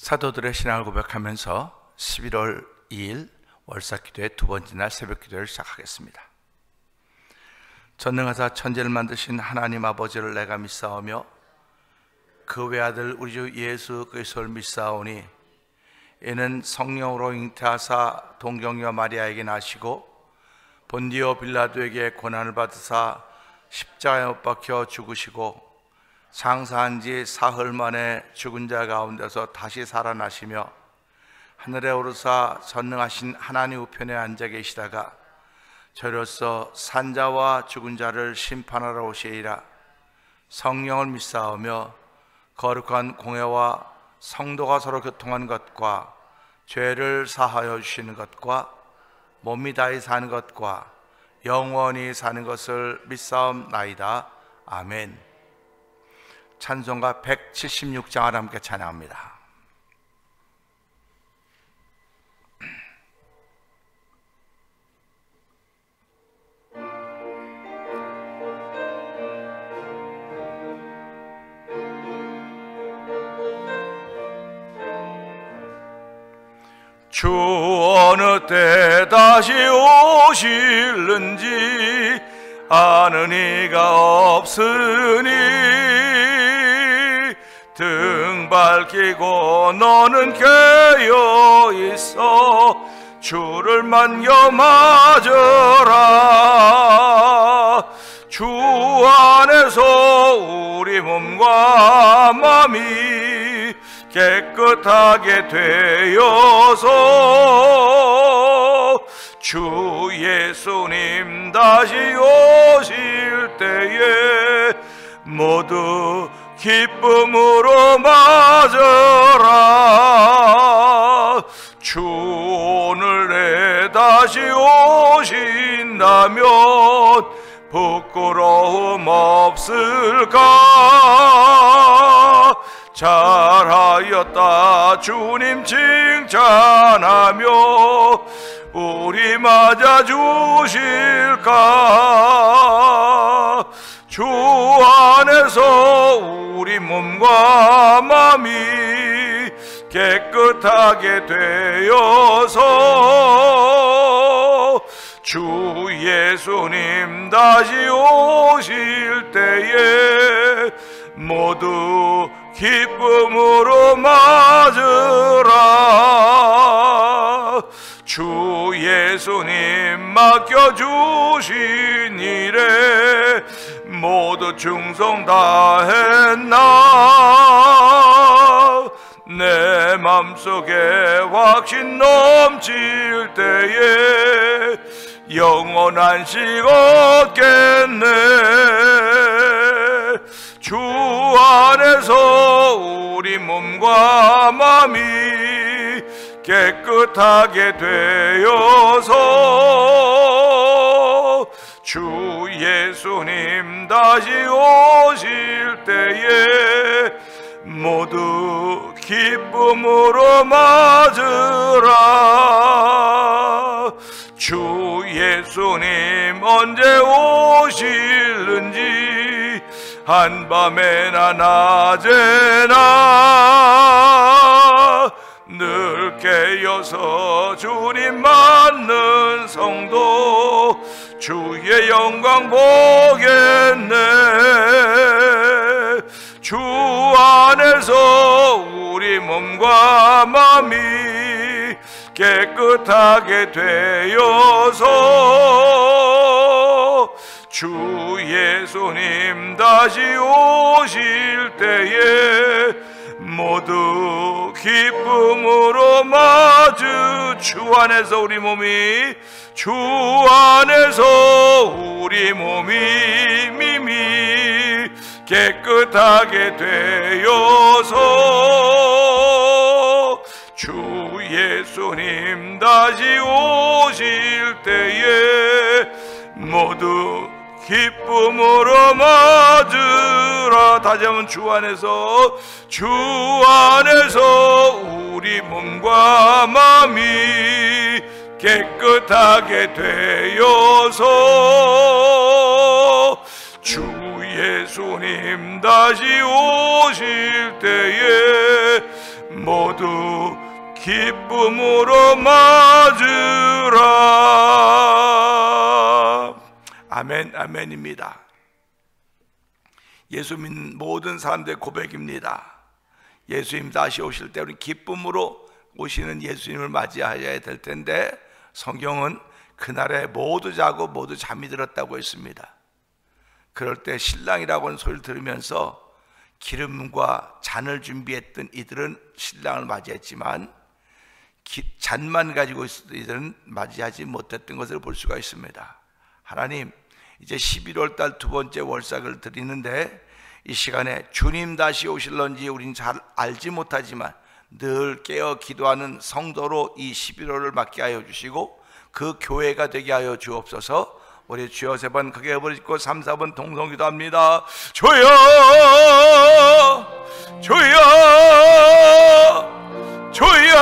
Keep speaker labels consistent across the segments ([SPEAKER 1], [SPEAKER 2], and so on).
[SPEAKER 1] 사도들의 신앙을 고백하면서 11월 2일 월삭기도의 두 번째 날 새벽기도를 시작하겠습니다. 전능하사 천지를 만드신 하나님 아버지를 내가 믿사오며 그 외아들 우리 주 예수 그리스도를 믿사오니 이는 성령으로 잉태하사 동정녀 마리아에게 나시고 본디오 빌라도에게 고난을 받으사 십자가에 못 박혀 죽으시고 장사한 지 사흘 만에 죽은 자 가운데서 다시 살아나시며 하늘에 오르사 전능하신 하나님 우편에 앉아 계시다가 저로서 산자와 죽은 자를 심판하러 오시리라. 성령을 믿사오며 거룩한 공회와 성도가 서로 교통한 것과 죄를 사하여 주시는 것과 몸이 다히 사는 것과 영원히 사는 것을 믿사옵나이다. 아멘. 찬송가 176장을 함께 찬양합니다. 주 어느 때 다시 오실는지 아는 이가 없으니 등 밝히고 너는 깨어 있어 주를 만겨 맞으라. 주 안에서 우리 몸과 마음이 깨끗하게 되어서 주 예수님 다시 오실 때에 모두 기쁨으로 맞으라. 주 오늘에 다시 오신다면 부끄러움 없을까? 잘하였다 주님 칭찬하며 우리 맞아 주실까? 주 안에서 우리 몸과 마음이 깨끗하게 되어서 주 예수님 다시 오실 때에 모두 기쁨으로 맞으라. 주 예수님 맡겨주신 일에 모두 충성 다했나? 내 맘속에 확신 넘칠 때에 영원한 식 얻겠네. 주 안에서 우리 몸과 마음이 깨끗하게 되어서 주 예수님 다시 오실 때에 모두 기쁨으로 맞으라. 주 예수님 언제 오실는지 한밤에나 낮에나 늘 깨어서 주님 맞는 성도 주의 영광 보겠네. 주 안에서 우리 몸과 마음이 깨끗하게 되어서 주 예수님 다시 오실 때에 모두 기쁨으로 맞으. 주 안에서 우리 몸이 주 안에서 우리 몸이 미미 깨끗하게 되어서 주 예수님 다시 오실 때에 모두 기쁨으로 맞으라. 다시 한번 주 안에서 우리 몸과 마음이 깨끗하게 되어서 주 예수님 다시 오실 때에 모두 기쁨으로 맞으라. 아멘, 아멘입니다. 예수 믿는 모든 사람들의 고백입니다. 예수님 다시 오실 때 우리 기쁨으로 오시는 예수님을 맞이하여야 될 텐데, 성경은 그날에 모두 자고 모두 잠이 들었다고 했습니다. 그럴 때 신랑이라고 하는 소리를 들으면서 기름과 잔을 준비했던 이들은 신랑을 맞이했지만 잔만 가지고 있었던 이들은 맞이하지 못했던 것을 볼 수가 있습니다. 하나님, 이제 11월 달 두 번째 월삭을 드리는데, 이 시간에 주님 다시 오실런지 우린 잘 알지 못하지만 늘 깨어 기도하는 성도로 이 11월을 맞게 하여 주시고 그 교회가 되게 하여 주옵소서. 우리 주여 세 번 크게 부르짖고 3, 4번 동성 기도합니다. 주여, 주여, 주여.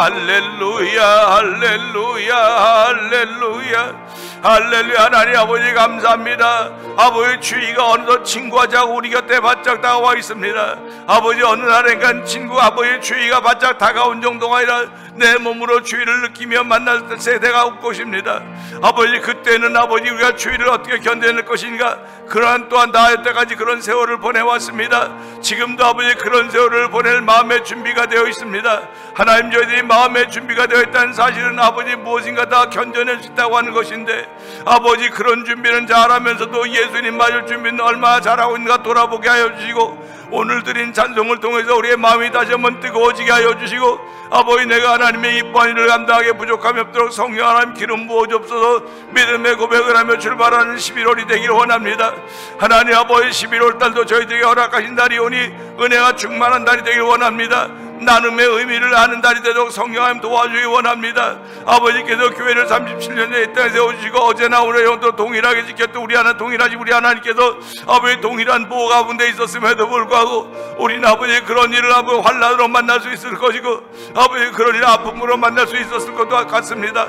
[SPEAKER 1] 할렐루야, 할렐루야, 할렐루야, 할렐루야. 하나님 아버지 감사합니다. 아버지, 주의가 어느덧 친구하자고 우리 곁에 바짝 다가와 있습니다. 아버지, 어느 날엔간 친구 아버지 주의가 바짝 다가온 정도가 아니라 내 몸으로 주의를 느끼며 만날 세대가 올 것입니다. 아버지, 그때는 아버지 우리가 주의를 어떻게 견뎌낼 것인가, 그러한 또한 나을 때까지 그런 세월을 보내왔습니다. 지금도 아버지 그런 세월을 보낼 마음의 준비가 되어 있습니다. 하나님, 저희들이 마음의 준비가 되어 있다는 사실은 아버지 무엇인가 다 견뎌낼 수 있다고 하는 것인데, 아버지 그런 준비는 잘하면서도 예수님 맞을 준비는 얼마나 잘하고 있는가 돌아보게 하여 주시고, 오늘 드린 찬송을 통해서 우리의 마음이 다시 한번 뜨거워지게 하여 주시고, 아버지 내가 하나님의 이뻐한 일을 감당하게 부족함이 없도록 성령 하나님 기름 부어 주옵소서. 믿음의 고백을 하며 출발하는 11월이 되기를 원합니다. 하나님 아버지, 11월 달도 저희들에게 허락하신 달이 오니 은혜가 충만한 달이 되기를 원합니다. 나눔의 의미를 아는 달이 되도록 성령 하나님 도와주기 원합니다. 아버지께서 교회를 37년째 이 땅에 세워주시고 어제나 오늘 영도 동일하게 지켰던 우리 하나 동일하지 우리 하나님께서 아버지 동일한 보호 가운데 있었음에도 불구하고 우리는 아버지 그런 일을 아버지 환난으로 만날 수 있을 것이고 아버지 그런 일을 아픔으로 만날 수 있었을 것도 같습니다.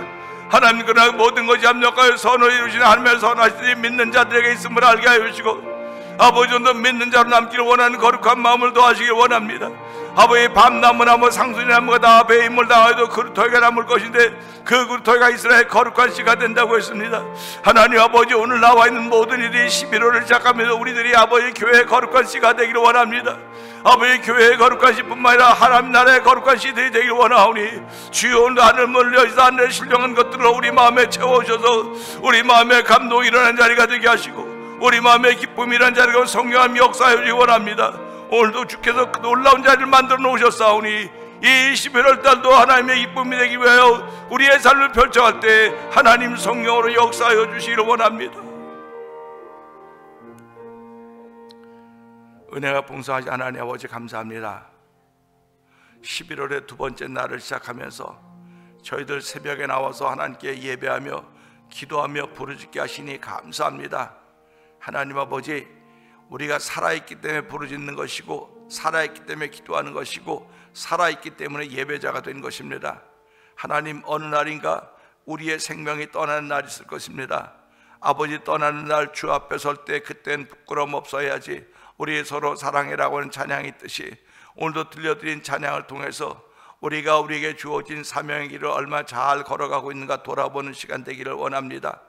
[SPEAKER 1] 하나님, 그러나 모든 것이 합력하여 선을 이루시는 하나님의 선하시니 믿는 자들에게 있음을 알게 하여 주시고, 아버지 좀더 믿는 자로 남기를 원하는 거룩한 마음을 도와주시길 원합니다. 아버지, 밤나무나 뭐 상수나무가 다 배임을 당하여도 그루터기가 남을 것인데 그 그루터기가 이스라엘 거룩한 씨가 된다고 했습니다. 하나님 아버지, 오늘 나와 있는 모든 일이 11월을 시작하면서 우리들이 아버지 교회의 거룩한 씨가 되기를 원합니다. 아버지, 교회의 거룩한 씨뿐만 아니라 하나님 나라의 거룩한 씨들이 되기를 원하오니 주여, 오늘 하늘문을 여시서 하늘의 신령한 것들로 우리 마음에 채워오셔서 우리 마음에 감동이 일어나는 자리가 되게 하시고 우리 마음에 기쁨이라는 자리가 성령함 역사해 주기 원합니다. 오늘도 주께서 놀라운 자리를 만들어 놓으셨사오니 이 11월 달도 하나님의 기쁨이 되기 위하여 우리의 삶을 펼쳐갈 때 하나님 성령으로 역사하여 주시기를 원합니다. 은혜가 풍성하신 하나님 아버지 감사합니다. 11월의 두 번째 날을 시작하면서 저희들 새벽에 나와서 하나님께 예배하며 기도하며 부르짖게 하시니 감사합니다. 하나님 아버지, 우리가 살아있기 때문에 부르짖는 것이고 살아있기 때문에 기도하는 것이고 살아있기 때문에 예배자가 된 것입니다. 하나님, 어느 날인가 우리의 생명이 떠나는 날이 있을 것입니다. 아버지, 떠나는 날 주 앞에 설 때 그때는 부끄러움 없어야지 우리 서로 사랑해라고 하는 찬양이 있듯이 오늘도 들려드린 찬양을 통해서 우리가 우리에게 주어진 사명의 길을 얼마나 잘 걸어가고 있는가 돌아보는 시간 되기를 원합니다.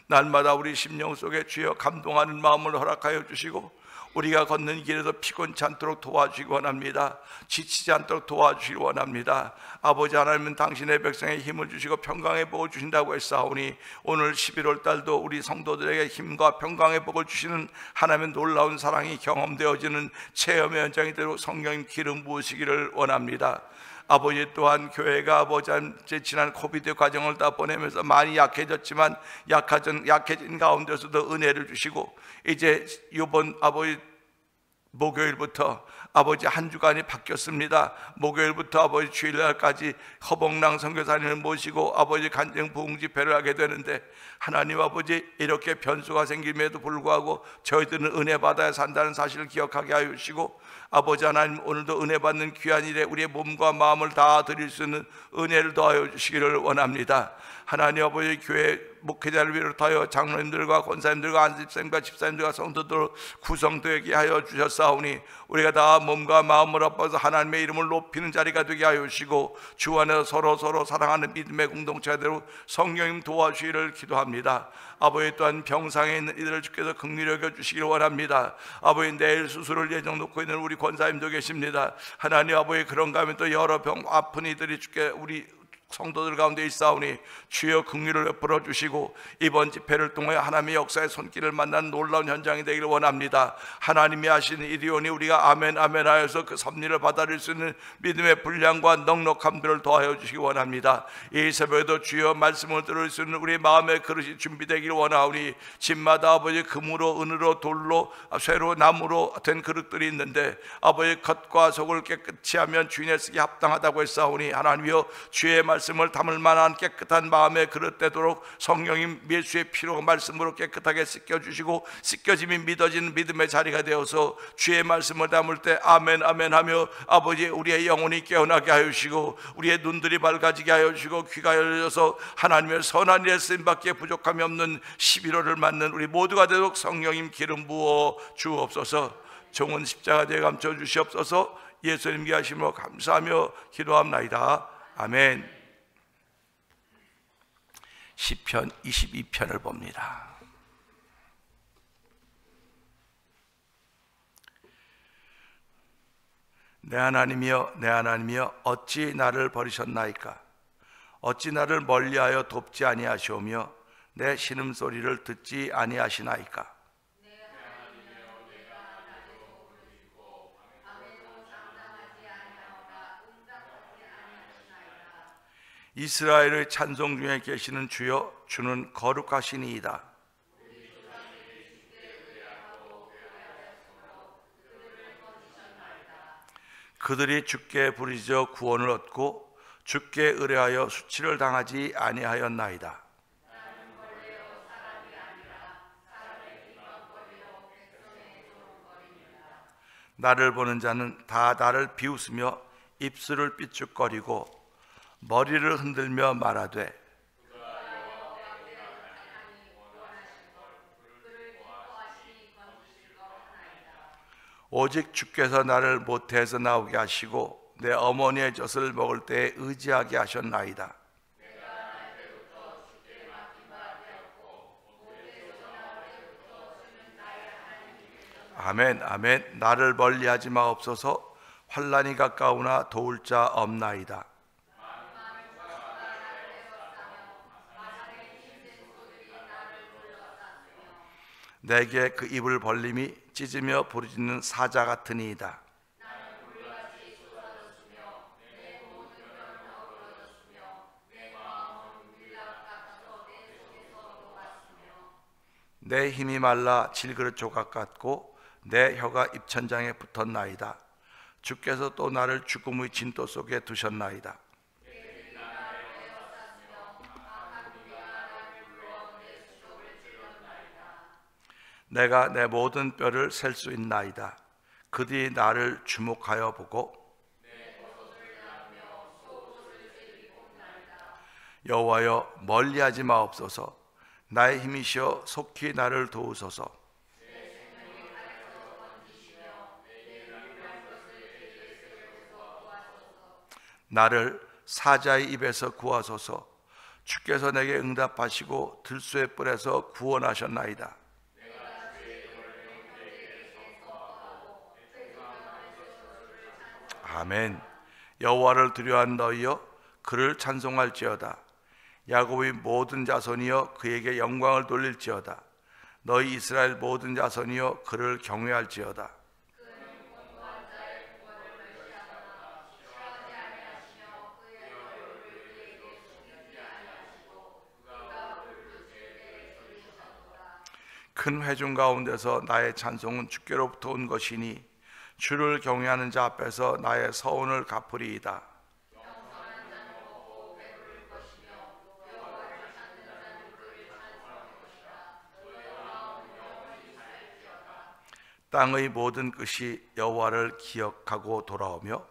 [SPEAKER 1] 날마다 우리 심령 속에 주여 감동하는 마음을 허락하여 주시고 우리가 걷는 길에서 피곤치 않도록 도와주시기 원합니다. 지치지 않도록 도와주시기 원합니다. 아버지 하나님은 당신의 백성에 힘을 주시고 평강의 복을 주신다고 했사오니 오늘 11월 달도 우리 성도들에게 힘과 평강의 복을 주시는 하나님의 놀라운 사랑이 경험되어지는 체험의 현장이 되도록 성령님 기름 부으시기를 원합니다. 아버지, 또한 교회가 아버지 지난 코비드 과정을 다 보내면서 많이 약해졌지만 약해진 가운데서도 은혜를 주시고 이제 이번 아버지 목요일부터 아버지 한 주간이 바뀌었습니다. 목요일부터 아버지 주일날까지 허봉랑 선교사님을 모시고 아버지 간증 부흥 집회를 하게 되는데 하나님 아버지, 이렇게 변수가 생김에도 불구하고 저희들은 은혜 받아야 산다는 사실을 기억하게 하여 주시고 아버지 하나님, 오늘도 은혜 받는 귀한 일에 우리의 몸과 마음을 다 드릴 수 있는 은혜를 더하여 주시기를 원합니다. 하나님 아버지, 교회 목회자를 비롯하여 장로님들과 권사님들과 안집사님과 집사님들과 성도들 구성되게 하여 주셨사오니 우리가 다 몸과 마음을 아파서 하나님의 이름을 높이는 자리가 되게 하여 주시고 주 안에서 서로 사랑하는 믿음의 공동체가 되도록 성령님 도와주시기를 기도합니다. 아버지, 또한 병상에 있는 이들을 주께서 긍휼히 여겨 주시기를 원합니다. 아버지, 내일 수술을 예정 놓고 있는 우리 권사님도 계십니다. 하나님 아버지, 그런가 하면 또 여러 아픈 이들이 주께 우리 성도들 가운데 있사오니 주여 긍휼을 베풀어 주시고 이번 집회를 통해 하나님의 역사의 손길을 만나는 놀라운 현장이 되기를 원합니다. 하나님이 하시는 일이오니 우리가 아멘 아멘 하여서 그 섭리를 받아들일 수 있는 믿음의 분량과 넉넉함들을 더하여 주시기 원합니다. 이 새벽에도 주여 말씀을 들을 수 있는 우리 마음의 그릇이 준비되기를 원하오니 집마다 아버지 금으로 은으로 돌로 쇠로 나무로 된 그릇들이 있는데 아버지 겉과 속을 깨끗이 하면 주인의 쓰기 합당하다고 했사오니 하나님이여 주의 말씀을 담을 만한 깨끗한 마음의 그릇 되도록 성령님 예수의 피로 말씀으로 깨끗하게 씻겨주시고 씻겨짐이 믿어지는 믿음의 자리가 되어서 주의 말씀을 담을 때 아멘 아멘 하며 아버지 우리의 영혼이 깨어나게 하여 주시고 우리의 눈들이 밝아지게 하여 주시고 귀가 열려서 하나님의 선한 일에 쓰임밖에 부족함이 없는 11월을 맞는 우리 모두가 되도록 성령님 기름 부어 주옵소서. 종은 십자가에 감춰 주시옵소서. 예수님께 하심으로 감사하며 기도합나이다. 아멘. 시편 22편을 봅니다. 내 하나님이여 내 하나님이여 어찌 나를 버리셨나이까? 어찌 나를 멀리하여 돕지 아니하시오며 내 신음소리를 듣지 아니하시나이까? 이스라엘의 찬송 중에 계시는 주여, 주는 거룩하시니이다. 그들이 주께 부르짖어 구원을 얻고 주께 의뢰하여 수치를 당하지 아니하였나이다. 나를 보는 자는 다 나를 비웃으며 입술을 삐죽거리고 머리를 흔들며 말하되 오직 주께서 나를 모태에서 나오게 하시고 내 어머니의 젖을 먹을 때에 의지하게 하셨나이다. 아멘 아멘. 나를 멀리하지 마옵소서. 환난이 가까우나 도울 자 없나이다. 내게 그 입을 벌림이 찢으며 부르짖는 사자 같으니이다. 내 힘이 말라 질그릇 조각 같고 내 혀가 입천장에 붙었나이다. 주께서 또 나를 죽음의 진토 속에 두셨나이다. 내가 내 모든 뼈를 셀 수 있나이다. 그들이 나를 주목하여 보고 여호와여 멀리하지 마옵소서. 나의 힘이시여 속히 나를 도우소서. 나를 사자의 입에서 구하소서. 주께서 내게 응답하시고 들소의 뿔에서 구원하셨나이다. 아멘. 여호와를 두려워한 너희여 그를 찬송할지어다. 야곱의 모든 자손이여 그에게 영광을 돌릴지어다. 너희 이스라엘 모든 자손이여 그를 경외할지어다. 큰 회중 가운데서 나의 찬송은 주께로부터 온 것이니 주를 경외하는 자 앞에서 나의 서원을 갚으리이다. 땅의 모든 끝이 여호와를 기억하고 돌아오며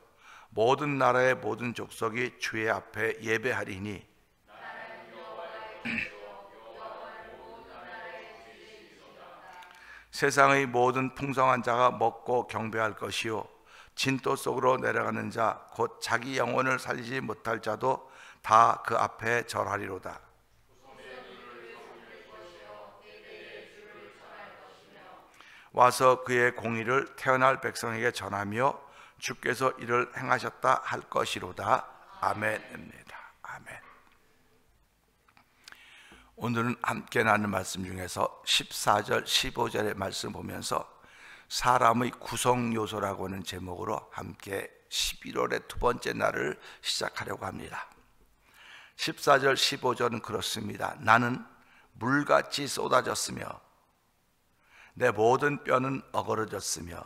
[SPEAKER 1] 모든 나라의 모든 족속이 주의 앞에 예배하리니 세상의 모든 풍성한 자가 먹고 경배할 것이요 진토 속으로 내려가는 자 곧 자기 영혼을 살리지 못할 자도 다 그 앞에 절하리로다. 와서 그의 공의를 태어날 백성에게 전하며 주께서 이를 행하셨다 할 것이로다. 아멘입니다. 아멘. 오늘은 함께 나눈 말씀 중에서 14절 15절의 말씀 보면서 사람의 구성 요소라고 하는 제목으로 함께 11월의 두 번째 날을 시작하려고 합니다. 14절 15절은 그렇습니다. 나는 물같이 쏟아졌으며 내 모든 뼈는 어그러졌으며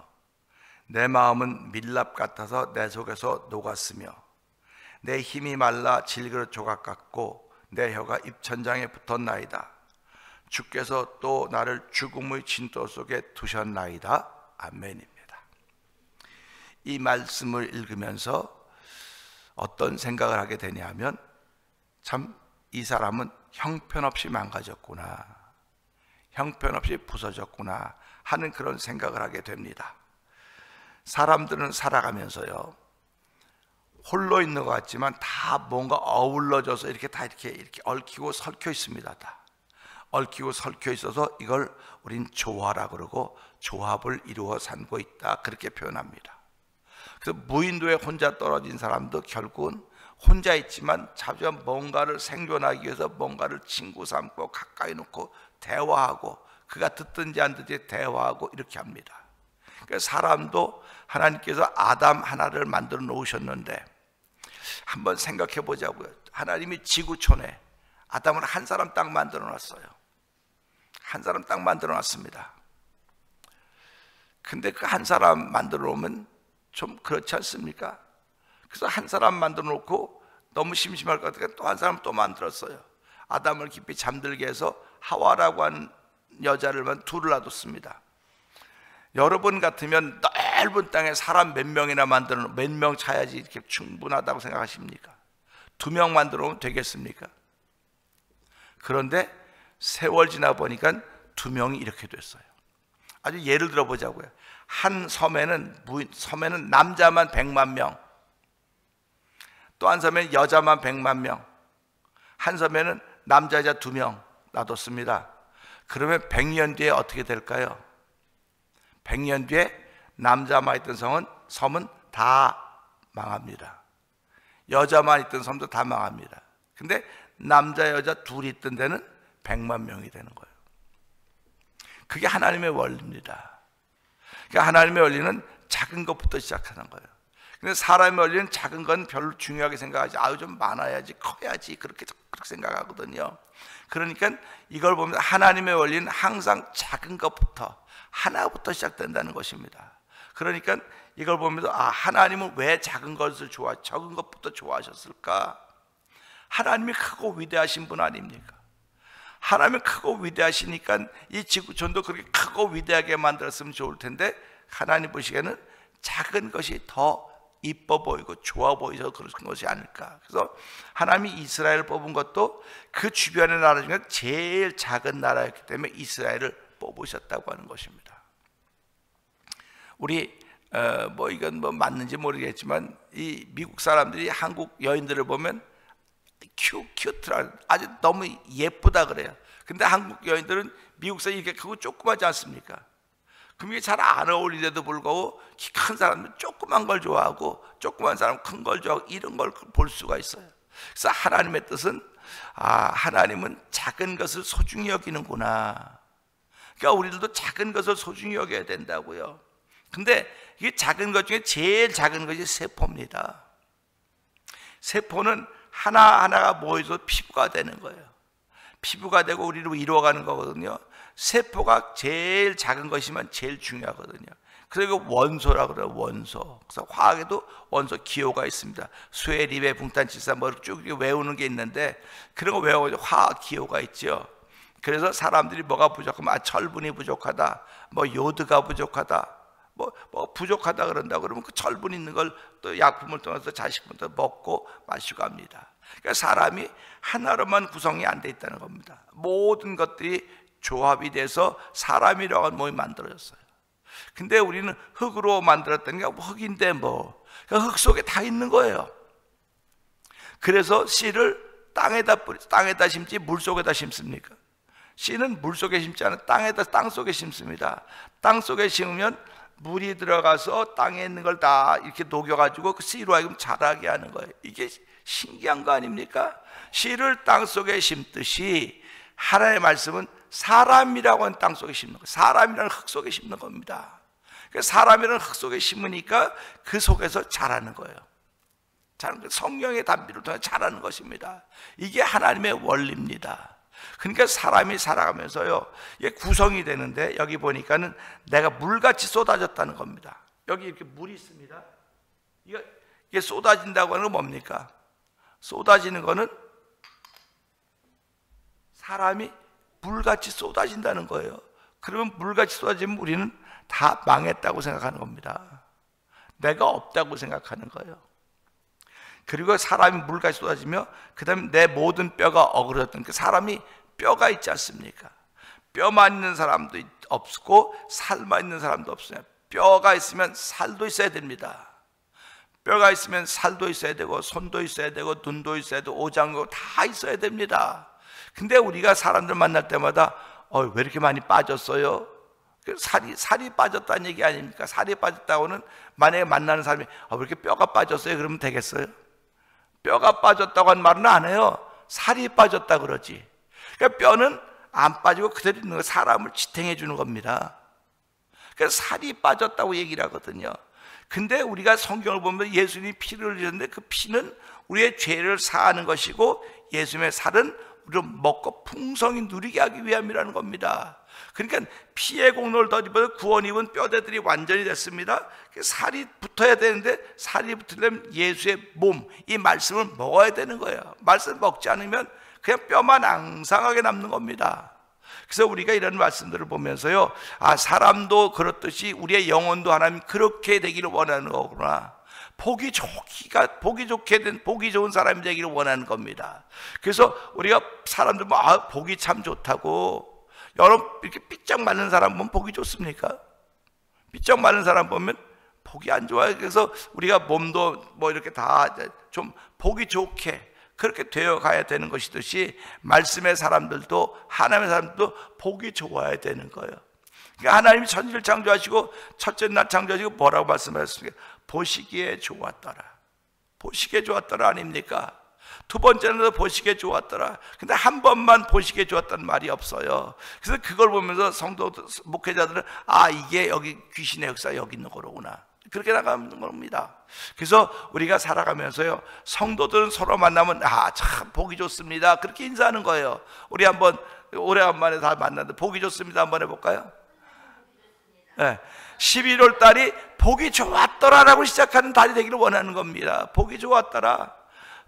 [SPEAKER 1] 내 마음은 밀랍 같아서 내 속에서 녹았으며 내 힘이 말라 질그릇 조각 같고 내 혀가 입천장에 붙었나이다. 주께서 또 나를 죽음의 진토 속에 두셨나이다. 아멘입니다. 이 말씀을 읽으면서 어떤 생각을 하게 되냐면 참 이 사람은 형편없이 망가졌구나, 형편없이 부서졌구나 하는 그런 생각을 하게 됩니다. 사람들은 살아가면서요 홀로 있는 것 같지만 다 뭔가 어울러져서 이렇게 얽히고 설켜 있습니다. 다 얽히고 설켜 있어서 이걸 우린 조화라 그러고 조합을 이루어 살고 있다 그렇게 표현합니다. 그래서 무인도에 혼자 떨어진 사람도 결국은 혼자 있지만 자주 뭔가를 생존하기 위해서 뭔가를 친구 삼고 가까이 놓고 대화하고 그가 듣든지 안 듣든지 대화하고 이렇게 합니다. 그래서 사람도 하나님께서 아담 하나를 만들어 놓으셨는데 한번 생각해 보자고요. 하나님이 지구촌에 아담을 한 사람 딱 만들어 놨어요. 한 사람 딱 만들어 놨습니다. 근데 그 한 사람 만들어 놓으면 좀 그렇지 않습니까? 그래서 한 사람 만들어 놓고 너무 심심할 것 같으니까 또 한 사람 또 만들었어요. 아담을 깊이 잠들게 해서 하와라고 하는 여자를만 둘을 놔뒀습니다. 여러분 같으면 넓은 땅에 사람 몇 명이나 만들어 놓으면 몇 명 차야지 이렇게 충분하다고 생각하십니까? 2명 만들어 놓으면 되겠습니까? 그런데 세월 지나 보니까 2명이 이렇게 됐어요. 아주 예를 들어 보자고요. 한 섬에는 남자만 100만 명, 또 한 섬에는 여자만 100만 명, 한 섬에는 남자 여자 2명 놔뒀습니다. 그러면 100년 뒤에 어떻게 될까요? 100년 뒤에 남자만 있던 섬은 다 망합니다. 여자만 있던 섬도 다 망합니다. 근데 남자 여자 둘이 있던 데는 100만 명이 되는 거예요. 그게 하나님의 원리입니다. 그러니까 하나님의 원리는 작은 것부터 시작하는 거예요. 근데 사람의 원리는 작은 건 별로 중요하게 생각하지, 좀 많아야지, 커야지, 그렇게 생각하거든요. 그러니까 이걸 보면 하나님의 원리는 항상 작은 것부터, 하나부터 시작된다는 것입니다. 그러니까 이걸 보면서 하나님은 왜 작은 것을 적은 것부터 좋아하셨을까? 하나님이 크고 위대하신 분 아닙니까? 하나님이 크고 위대하시니까 이 지구촌도 그렇게 크고 위대하게 만들었으면 좋을 텐데 하나님 보시기에는 작은 것이 더 이뻐 보이고 좋아 보여서 그런 것이 아닐까. 그래서 하나님이 이스라엘을 뽑은 것도 그 주변의 나라 중에 제일 작은 나라였기 때문에 이스라엘을 뽑으셨다고 하는 것입니다. 우리 이건 맞는지 모르겠지만 이 미국 사람들이 한국 여인들을 보면 큐트라, 아주 너무 예쁘다 그래요. 근데 한국 여인들은 미국 사람 이렇게 크고 조그마지 않습니까? 그럼 이게 잘 안 어울리는데도 불구하고 키 큰 사람은 조그만 걸 좋아하고 조그만 사람은 큰 걸 좋아하고 이런 걸 볼 수가 있어요. 그래서 하나님의 뜻은 하나님은 작은 것을 소중히 여기는구나. 그러니까 우리들도 작은 것을 소중히 여겨야 된다고요. 근데 이 작은 것 중에 제일 작은 것이 세포입니다. 세포는 하나하나가 모여서 피부가 되는 거예요. 피부가 되고 우리를 이루어가는 거거든요. 세포가 제일 작은 것이면 제일 중요하거든요. 그래서 원소라고 그래요. 원소. 그래서 화학에도 원소 기호가 있습니다. 수에, 리베, 붕탄, 질산 쭉 외우는 게 있는데 그런 거 외워가지고 화학 기호가 있죠. 그래서 사람들이 뭐가 부족하면 철분이 부족하다, 뭐 요드가 부족하다, 뭐 부족하다 그런다 그러면 그 철분 있는 걸 또 약품을 통해서 자식분들 먹고 마시고 합니다. 그러니까 사람이 하나로만 구성이 안 돼 있다는 겁니다. 모든 것들이 조합이 돼서 사람이라고 하는 몸이 만들어졌어요. 근데 우리는 흙으로 만들었다는 게 흙인데 흙 속에 다 있는 거예요. 그래서 씨를 땅에다 심지 물 속에다 심습니까? 씨는 물 속에 심지 않아 땅 속에 심습니다. 땅 속에 심으면 물이 들어가서 땅에 있는 걸 다 이렇게 녹여가지고 그 씨로 하여금 자라게 하는 거예요. 이게 신기한 거 아닙니까? 씨를 땅 속에 심듯이 하나님의 말씀은 사람이라고 하는 땅 속에 심는 거예요. 사람이라는 흙 속에 심는 겁니다. 사람이라는 흙 속에 심으니까 그 속에서 자라는 거예요. 성령의 단비를 통해 자라는 것입니다. 이게 하나님의 원리입니다. 그러니까 사람이 살아가면서요, 이게 구성이 되는데 여기 보니까는 내가 물같이 쏟아졌다는 겁니다. 여기 이렇게 물이 있습니다. 이게 쏟아진다고 하는 건 뭡니까? 쏟아지는 거는 사람이 물같이 쏟아진다는 거예요. 그러면 물같이 쏟아지면 우리는 다 망했다고 생각하는 겁니다. 내가 없다고 생각하는 거예요. 그리고 사람이 물같이 쏟아지며 그 다음에 내 모든 뼈가 어그러졌던 그 사람이 뼈가 있지 않습니까? 뼈만 있는 사람도 없고 살만 있는 사람도 없어요. 뼈가 있으면 살도 있어야 됩니다. 뼈가 있으면 살도 있어야 되고 손도 있어야 되고 눈도 있어야 되고 오장도 다 있어야 됩니다. 근데 우리가 사람들 만날 때마다 왜 이렇게 많이 빠졌어요? 살이 빠졌다는 얘기 아닙니까? 살이 빠졌다고는 만약에 만나는 사람이 왜 이렇게 뼈가 빠졌어요? 그러면 되겠어요? 뼈가 빠졌다고 하는 말은 안 해요. 살이 빠졌다 그러지. 그러니까 뼈는 안 빠지고 그대로 있는 거, 사람을 지탱해 주는 겁니다. 그래서 살이 빠졌다고 얘기를 하거든요. 근데 우리가 성경을 보면 예수님이 피를 흘리셨는데 그 피는 우리의 죄를 사하는 것이고 예수님의 살은 우리를 먹고 풍성히 누리게 하기 위함이라는 겁니다. 그러니까 피의 공로를 덧입어서 구원 입은 뼈대들이 완전히 됐습니다. 살이 붙어야 되는데 살이 붙으려면 예수의 몸, 이 말씀을 먹어야 되는 거예요. 말씀을 먹지 않으면 그냥 뼈만 앙상하게 남는 겁니다. 그래서 우리가 이런 말씀들을 보면서요, 사람도 그렇듯이 우리의 영혼도 하나님 그렇게 되기를 원하는 거구나. 보기 좋게 된 보기 좋은 사람이 되기를 원하는 겁니다. 그래서 우리가 사람들 보기 참 좋다고, 여러분 이렇게 삐쩍 마른 사람 보면 보기 좋습니까? 삐쩍 마른 사람 보면 보기 안 좋아요. 그래서 우리가 몸도 이렇게 다 좀 보기 좋게 그렇게 되어 가야 되는 것이듯이 말씀의 사람들도, 하나님의 사람들도 보기 좋아야 되는 거예요. 그러니까 하나님이 천지를 창조하시고 첫째 날 창조하시고 뭐라고 말씀하셨습니까? 보시기에 좋았더라. 보시기에 좋았더라 아닙니까? 두 번째는 보시기에 좋았더라. 근데 한 번만 보시기에 좋았다는 말이 없어요. 그래서 그걸 보면서 성도 목회자들은 이게 여기 귀신의 역사 여기 있는 거로구나, 그렇게 나가는 겁니다. 그래서 우리가 살아가면서요, 성도들은 서로 만나면 참 보기 좋습니다, 그렇게 인사하는 거예요. 우리 한번 오래간만에 다 만났는데 보기 좋습니다 한번 해볼까요? 네. 11월 달이 보기 좋았더라라고 시작하는 달이 되기를 원하는 겁니다. 보기 좋았더라.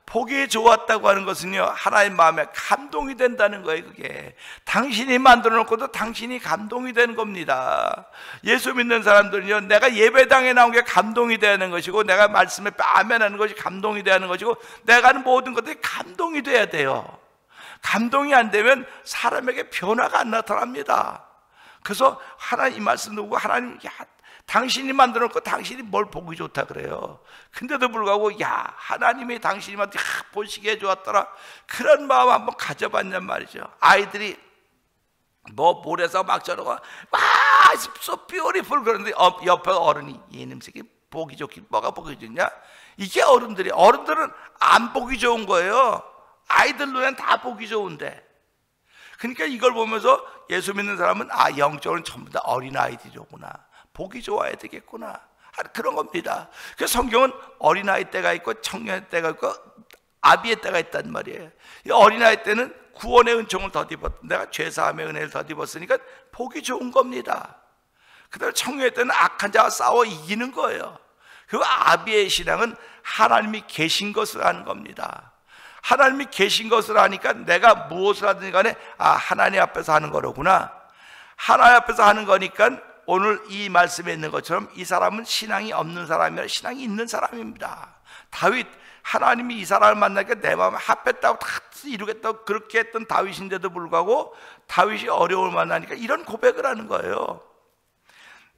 [SPEAKER 1] 보기 좋았다고 하는 것은요, 하나님 마음에 감동이 된다는 거예요. 그게 당신이 만들어 놓고도 당신이 감동이 되는 겁니다. 예수 믿는 사람들은요, 내가 예배당에 나온 게 감동이 되는 것이고, 내가 말씀에 아멘하는 것이 감동이 되는 것이고, 내가 하는 모든 것들이 감동이 돼야 돼요. 감동이 안 되면 사람에게 변화가 안 나타납니다. 그래서 하나님 이 말씀 듣고 하나님, 당신이 만들어 놓고 당신이 뭘 보기 좋다 그래요. 근데도 불구하고 하나님이 당신님한테 보시기에 좋았더라, 그런 마음 한번 가져봤냔 말이죠. 아이들이 모래서 막 저러고 so beautiful 그러는데 옆에 어른이 이놈 새끼 보기 좋긴 뭐가 보기 좋냐? 이게 어른들은 안 보기 좋은 거예요. 아이들 눈엔 다 보기 좋은데. 그러니까 이걸 보면서 예수 믿는 사람은 영적으로는 전부 다 어린아이들이구나, 보기 좋아야 되겠구나, 그런 겁니다. 그래서 성경은 어린아이 때가 있고 청년의 때가 있고 아비의 때가 있단 말이에요. 이 어린아이 때는 구원의 은총을 덧입었, 내가 죄사함의 은혜를 덧입었으니까 보기 좋은 겁니다. 그 다음에 청년의 때는 악한 자와 싸워 이기는 거예요. 그리고 아비의 신앙은 하나님이 계신 것을 하는 겁니다. 하나님이 계신 것을 아니까 내가 무엇을 하든 간에 하나님 앞에서 하는 거로구나. 하나님 앞에서 하는 거니까 오늘 이 말씀에 있는 것처럼 이 사람은 신앙이 없는 사람이 아니라 신앙이 있는 사람입니다. 다윗, 하나님이 이 사람을 만나니까 내 마음에 합했다고 다 이루겠다고 그렇게 했던 다윗인데도 불구하고 다윗이 어려움을 만나니까 이런 고백을 하는 거예요.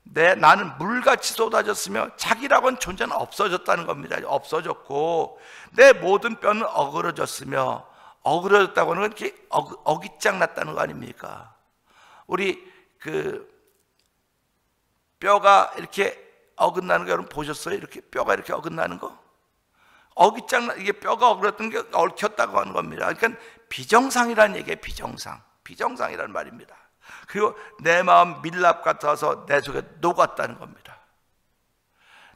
[SPEAKER 1] 나는 물같이 쏟아졌으며 자기라고는 존재는 없어졌다는 겁니다. 없어졌고 내 모든 뼈는 어그러졌으며, 어그러졌다고 하는 건 이렇게 어깃장 났다는 거 아닙니까? 우리 뼈가 이렇게 어긋나는 거 여러분 보셨어요? 이렇게 뼈가 이렇게 어긋나는 거? 어깃장, 이게 뼈가 어그러졌던 게 얽혔다고 하는 겁니다. 그러니까 비정상이라는 얘기예요. 비정상이라는 말입니다. 그리고 내 마음 밀랍 같아서 내 속에 녹았다는 겁니다.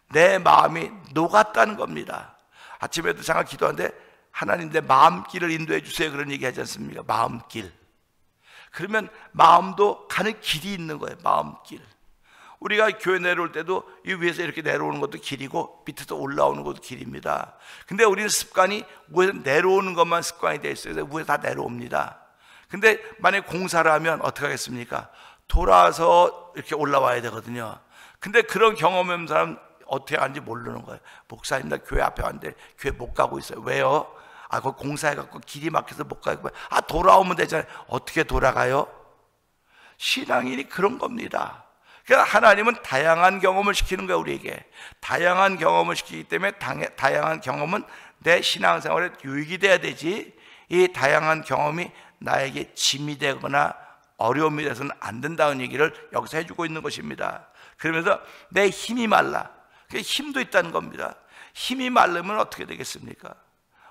[SPEAKER 1] 내 마음이 녹았다는 겁니다. 아침에도 잠깐 기도하는데 하나님 내 마음길을 인도해 주세요 그런 얘기 하지 않습니까? 마음길. 그러면 마음도 가는 길이 있는 거예요. 마음길. 우리가 교회 내려올 때도 이 위에서 이렇게 내려오는 것도 길이고 밑에서 올라오는 것도 길입니다. 근데 우리는 습관이 위에서 내려오는 것만 습관이 되어 있어요. 그래서 위에서 다 내려옵니다. 근데 만약에 공사를 하면 어떻게 하겠습니까? 돌아서 이렇게 올라와야 되거든요. 근데 그런 경험 없는 사람 어떻게 하는지 모르는 거예요. 목사님 나 교회 앞에 왔는데 교회 못 가고 있어요. 왜요? 그거 공사해갖고 길이 막혀서 못 가고. 돌아오면 되잖아요. 어떻게 돌아가요? 신앙인이 그런 겁니다. 그러니까 하나님은 다양한 경험을 시키는 거예요. 우리에게 다양한 경험을 시키기 때문에 다양한 경험은 내 신앙생활에 유익이 돼야 되지, 이 다양한 경험이 나에게 짐이 되거나 어려움이 돼서는 안 된다는 얘기를 여기서 해주고 있는 것입니다. 그러면서 내 힘이 말라, 힘도 있다는 겁니다. 힘이 마르면 어떻게 되겠습니까?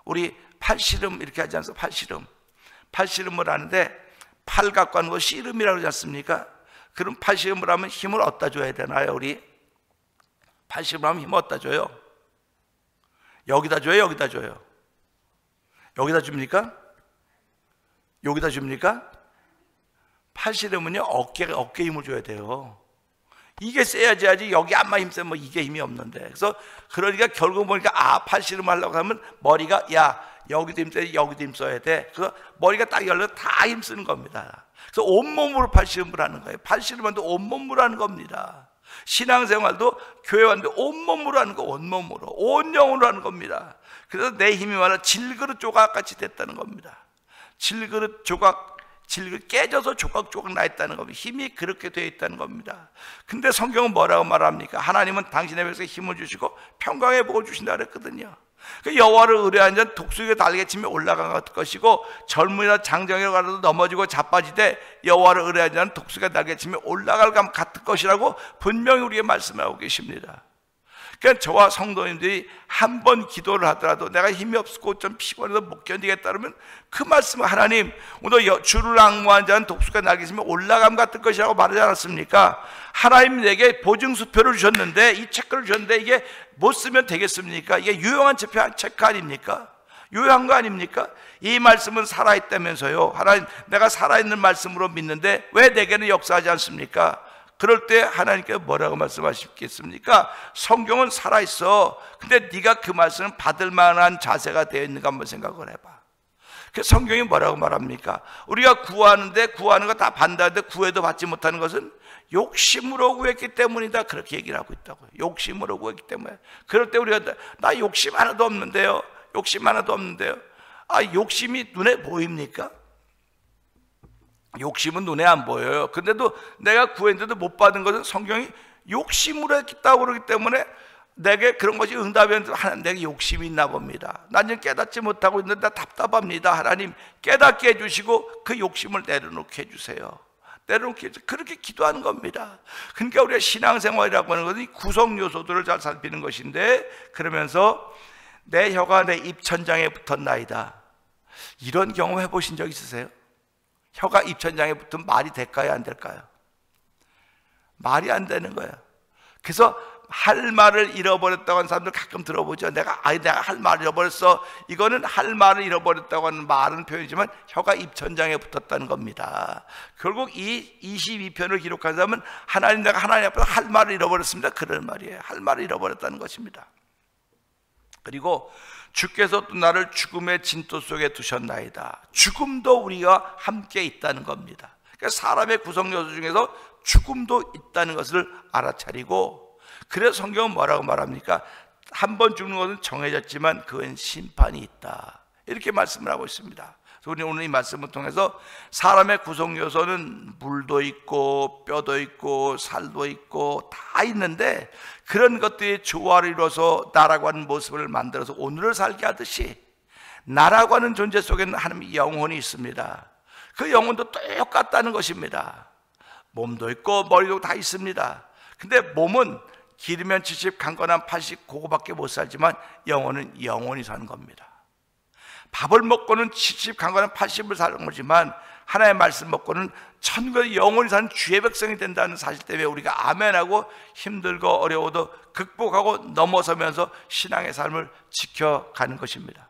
[SPEAKER 1] 우리 팔씨름 이렇게 하지 않습니까? 팔씨름을 하는데 팔 갖고 하는 거 씨름이라고 하지 않습니까? 그럼 팔씨름을 하면 힘을 어디다 줘야 되나요? 우리 팔씨름을 하면 힘을 어디다 줘요? 여기다 줘요? 여기다 줘요? 여기다 줍니까? 여기다 줍니까? 팔씨름은요 어깨 힘을 줘야 돼요. 이게 세야지 하지 여기 안마 힘 세면 이게 힘이 없는데. 그래서 그러니까 결국 보니까 팔씨름 하려고 하면 머리가 여기도 힘 써야 돼, 여기도 힘 써야 돼. 그래서 머리가 딱 열려 다 힘 쓰는 겁니다. 그래서 온몸으로 팔씨름을 하는 거예요. 팔씨름도 온몸으로 하는 겁니다. 신앙생활도 교회 왔는데 온몸으로 하는 거, 온몸으로 온 영으로 하는 겁니다. 그래서 내 힘이 말라 질그릇 조각같이 됐다는 겁니다. 질그릇 깨져서 조각조각 나 있다는 겁니다. 힘이 그렇게 되어 있다는 겁니다. 근데 성경은 뭐라고 말합니까? 하나님은 당신의 백성에 힘을 주시고 평강의 복을 주신다 그랬거든요. 여호와를 의뢰한 자는 독수리가 날개치며 올라간 것이고 젊은이나 장정이라도 넘어지고 자빠지되 여호와를 의뢰한 자는 독수리가 날개치며 올라갈 감 같을 것이라고 분명히 우리에게 말씀하고 계십니다. 그러니까 저와 성도님들이 한 번 기도를 하더라도 내가 힘이 없고 좀 피곤해서 못 견디겠다 그러면 그 말씀은 하나님 오늘 주를 앙모한 자는 독수리가 날개치며 올라감 같을 것이라고 말하지 않았습니까? 하나님 내게 보증수표를 주셨는데 이 체크를 주셨는데 이게 못 쓰면 되겠습니까? 이게 유용한 체크 아닙니까? 유용한 거 아닙니까? 이 말씀은 살아있다면서요. 하나님 내가 살아있는 말씀으로 믿는데 왜 내게는 역사하지 않습니까? 그럴 때 하나님께서 뭐라고 말씀하시겠습니까? 성경은 살아있어. 근데 네가 그 말씀을 받을 만한 자세가 되어 있는가 한번 생각을 해봐. 그 성경이 뭐라고 말합니까? 우리가 구하는데 구하는 거 다 받는다는데 구해도 받지 못하는 것은 욕심으로 구했기 때문이다. 그렇게 얘기를 하고 있다고요. 욕심으로 구했기 때문에. 그럴 때 우리가 나 욕심 하나도 없는데요. 욕심 하나도 없는데요. 욕심이 눈에 보입니까? 욕심은 눈에 안 보여요. 근데도 내가 구했는데도 못 받은 것은 성경이 욕심으로 했다고 그러기 때문에 내게 그런 것이 응답이었는데 하나님 내게 욕심이 있나 봅니다. 난 지금 깨닫지 못하고 있는데 답답합니다. 하나님 깨닫게 해주시고 그 욕심을 내려놓게 해주세요. 내려놓게 해주세요. 그렇게 기도하는 겁니다. 그러니까 우리가 신앙생활이라고 하는 것은 구성 요소들을 잘 살피는 것인데 그러면서 내 혀가 내 입천장에 붙었나이다. 이런 경험 해보신 적 있으세요? 혀가 입천장에 붙으면 말이 될까요? 안 될까요? 말이 안 되는 거예요. 그래서 할 말을 잃어버렸다고 하는 사람들 가끔 들어보죠. 내가 할 말을 잃어버렸어. 이거는 할 말을 잃어버렸다고 하는 말은 표현이지만 혀가 입천장에 붙었다는 겁니다. 결국 이 22편을 기록한 사람은 내가 하나님 앞에서 할 말을 잃어버렸습니다. 그런 말이에요. 할 말을 잃어버렸다는 것입니다. 그리고 주께서 또 나를 죽음의 진토 속에 두셨나이다. 죽음도 우리가 함께 있다는 겁니다. 그러니까 사람의 구성 요소 중에서 죽음도 있다는 것을 알아차리고, 그래서 성경은 뭐라고 말합니까? 한 번 죽는 것은 정해졌지만 그건 심판이 있다, 이렇게 말씀을 하고 있습니다. 우리 오늘 이 말씀을 통해서 사람의 구성 요소는 물도 있고 뼈도 있고 살도 있고 다 있는데, 그런 것들이 조화를 이루어서 나라고 하는 모습을 만들어서 오늘을 살게 하듯이, 나라고 하는 존재 속에는 하나님의 영혼이 있습니다. 그 영혼도 똑같다는 것입니다. 몸도 있고 머리도 다 있습니다. 근데 몸은 기르면 70, 강건한 80, 그거밖에 못 살지만 영혼은 영원히 사는 겁니다. 밥을 먹고는 70, 강건한 80을 사는 거지만 하나의 말씀 먹고는 천국에서 영원히 사는 주의 백성이 된다는 사실 때문에 우리가 아멘하고 힘들고 어려워도 극복하고 넘어서면서 신앙의 삶을 지켜가는 것입니다.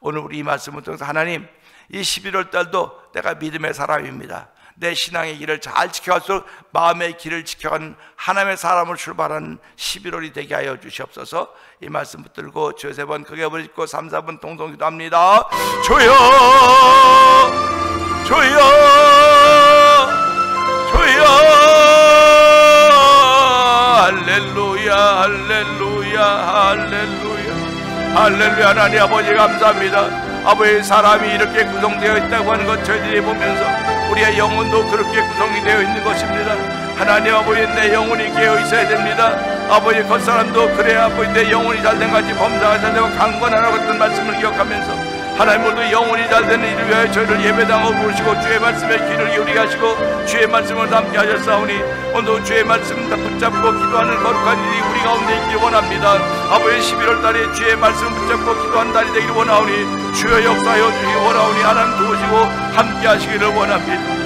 [SPEAKER 1] 오늘 우리 이 말씀을 통해서 하나님, 이 11월 달도 내가 믿음의 사람입니다. 내 신앙의 길을 잘 지켜갈수록 마음의 길을 지켜가는 하나님의 사람을 출발하는 11월이 되게 하여 주시옵소서. 이 말씀 붙들고 주여 세 번 크게 부르짖고 3, 4분 동동 기도합니다. 주여 주여 주여, 할렐루야 할렐루야 할렐루야 할렐루야. 하나님 아버지 감사합니다. 아버지, 사람이 이렇게 구성되어 있다고 하는 것 저희들이 보면서 우리의 영혼도 그렇게 구성이 되어 있는 것입니다. 하나님 아버지, 내 영혼이 깨어 있어야 됩니다. 아버지, 겉사람도 그래야 아버지 내 영혼이 잘된 같이 범사가 잘되고 강건하라고 했던 말씀을 기억하면서 하나님, 모두 영혼이 잘되는 일을 위하여 저희를 예배당으로 부르시고 주의 말씀에 귀를 기울이게 하시고 주의 말씀을 담게 하셨사오니 오늘 주의 말씀 붙잡고 기도하는 거룩한 일이 우리 가운데 있기를 원합니다. 아버지, 11월 달에 주의 말씀 붙잡고 기도하는 달이 되기를 원하오니 주여 역사하여 주시기 원하오니 하나님 도우시고 함께 하시기를 원합니다.